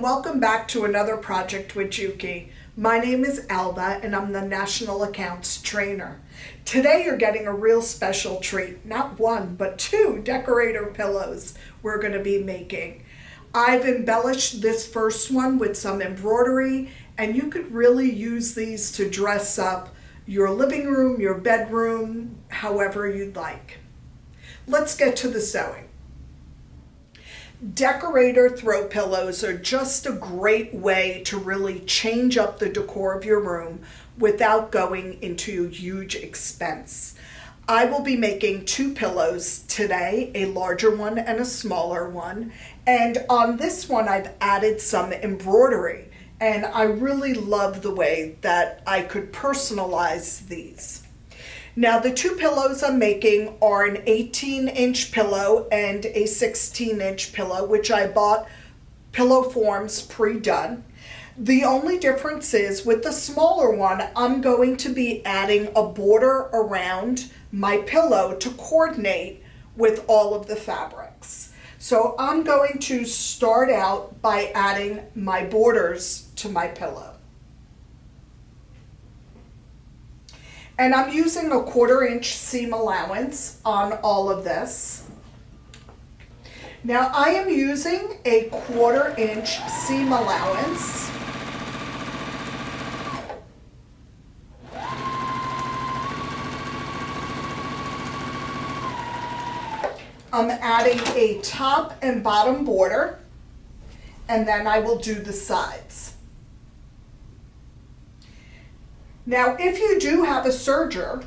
welcome back to another project with JUKI. My name is Alba and I'm the National Accounts Trainer. Today you're getting a real special treat, not one but two decorator pillows we're going to be making. I've embellished this first one with some embroidery, and you could really use these to dress up your living room, your bedroom, however you'd like. Let's get to the sewing. Decorator throw pillows are just a great way to really change up the decor of your room without going into huge expense. I will be making two pillows today, a larger one and a smaller one. And on this one, I've added some embroidery, and I really love the way that I could personalize these. Now, the two pillows I'm making are an 18-inch pillow and a 16-inch pillow, which I bought pillow forms pre-done. The only difference is with the smaller one, I'm going to be adding a border around my pillow to coordinate with all of the fabrics. So I'm going to start out by adding my borders to my pillow. And I'm using a 1/4 inch seam allowance on all of this. Now I am using a 1/4 inch seam allowance. I'm adding a top and bottom border, and then I will do the sides. Now, if you do have a serger,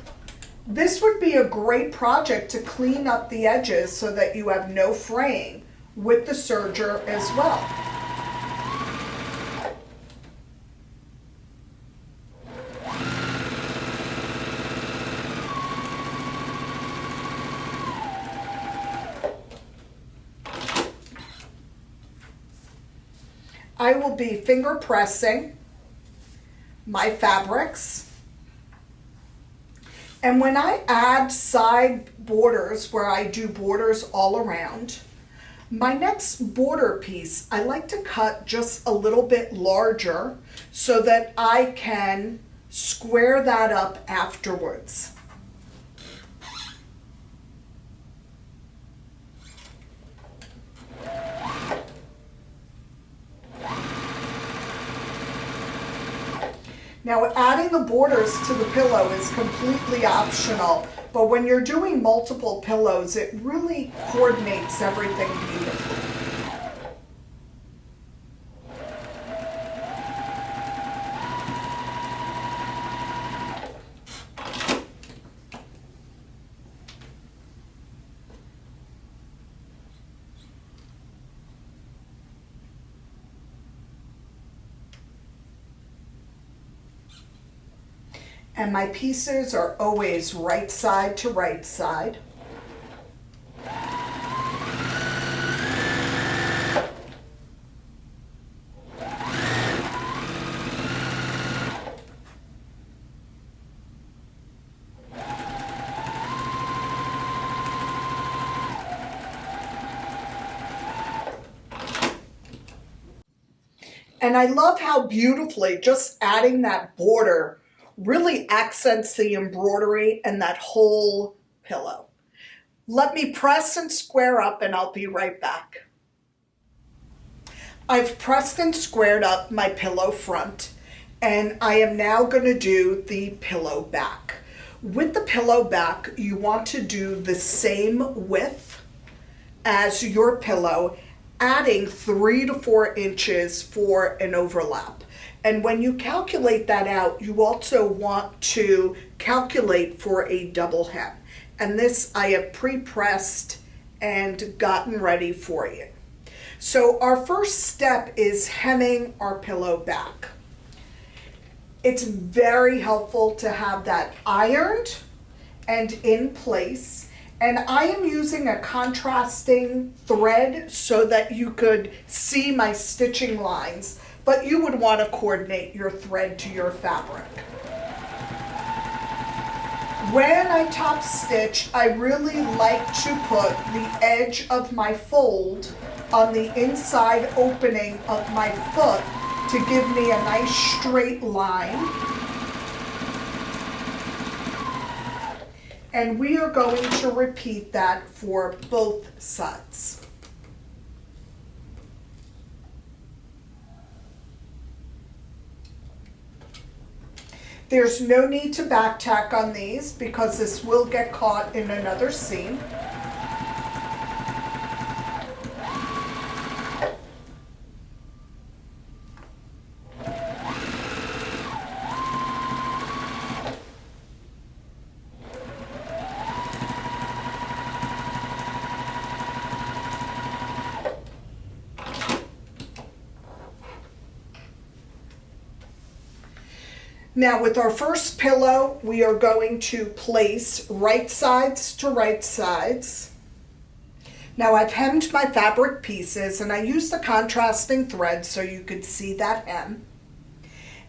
this would be a great project to clean up the edges so that you have no fraying with the serger as well. I will be finger pressing my fabrics. And when I add side borders, where I do borders all around, my next border piece, I like to cut just a little bit larger so that I can square that up afterwards. Now, adding the borders to the pillow is completely optional, but when you're doing multiple pillows, it really coordinates everything beautifully. And my pieces are always right side to right side. And I love how beautifully just adding that border really accents the embroidery and that whole pillow. Let me press and square up and I'll be right back. I've pressed and squared up my pillow front, and I am now going to do the pillow back. With the pillow back, you want to do the same width as your pillow, adding 3 to 4 inches for an overlap. And when you calculate that out, you also want to calculate for a double hem. And this I have pre-pressed and gotten ready for you. So our first step is hemming our pillow back. It's very helpful to have that ironed and in place. And I am using a contrasting thread so that you could see my stitching lines, but you would want to coordinate your thread to your fabric. When I top stitch, I really like to put the edge of my fold on the inside opening of my foot to give me a nice straight line. And we are going to repeat that for both sides. There's no need to back tack on these because this will get caught in another seam. Now with our first pillow, we are going to place right sides to right sides. Now I've hemmed my fabric pieces and I used the contrasting thread so you could see that hem.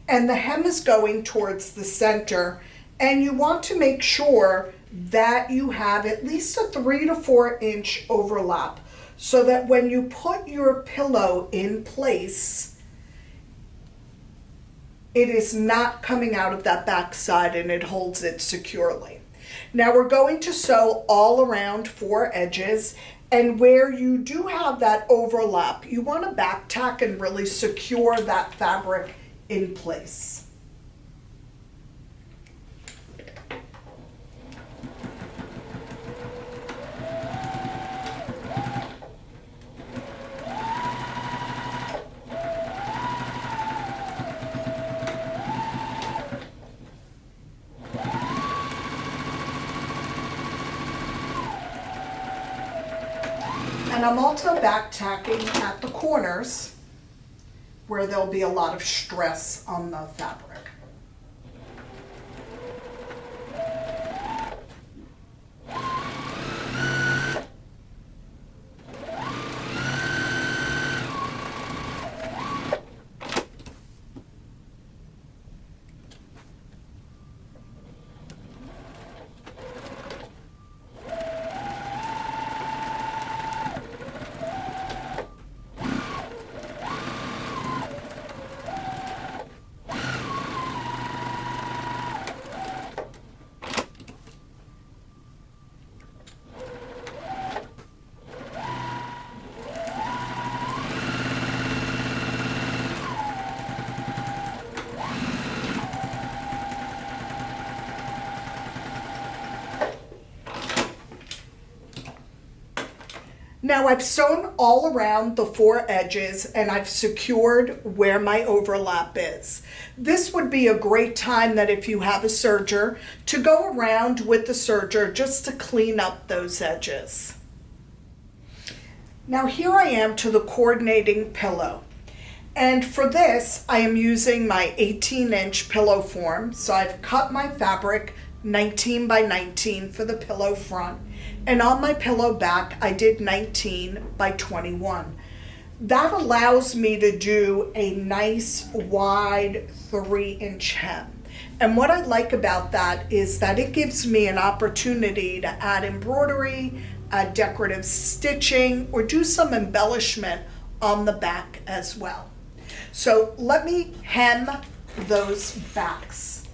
And the hem is going towards the center, and you want to make sure that you have at least a 3 to 4 inch overlap so that when you put your pillow in place, it is not coming out of that back side and it holds it securely. Now we're going to sew all around 4 edges, and where you do have that overlap, you want to back tack and really secure that fabric in place. And I'm also back tacking at the corners where there'll be a lot of stress on the fabric. Now I've sewn all around the 4 edges and I've secured where my overlap is. This would be a great time that if you have a serger to go around with the serger just to clean up those edges. Now here I am to the coordinating pillow. And for this I am using my 18-inch pillow form. So I've cut my fabric 19 by 19 for the pillow front. And on my pillow back, I did 19 by 21. That allows me to do a nice wide 3-inch hem. And what I like about that is that it gives me an opportunity to add embroidery, add decorative stitching, or do some embellishment on the back as well. So let me hem those backs.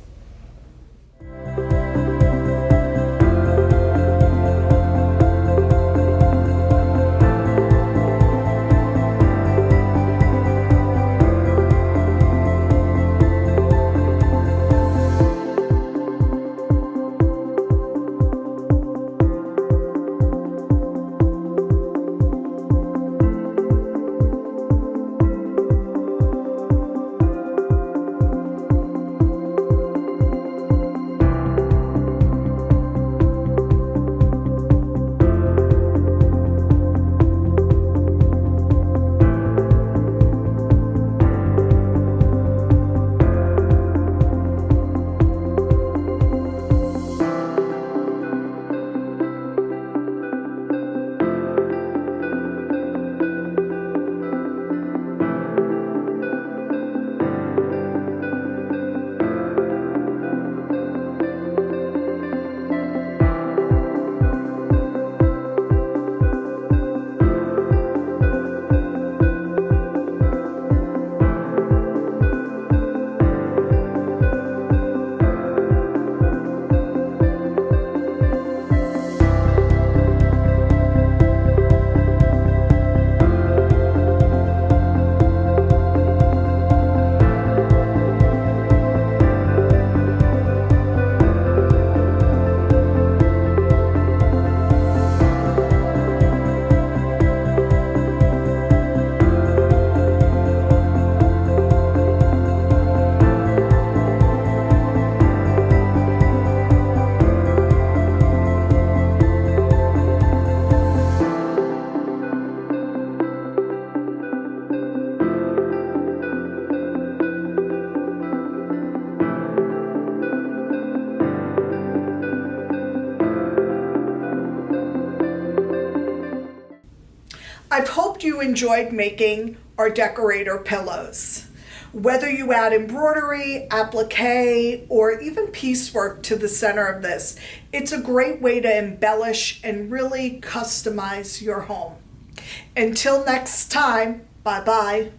I've hoped you enjoyed making our decorator pillows. Whether you add embroidery, applique, or even piecework to the center of this, it's a great way to embellish and really customize your home. Until next time, bye-bye.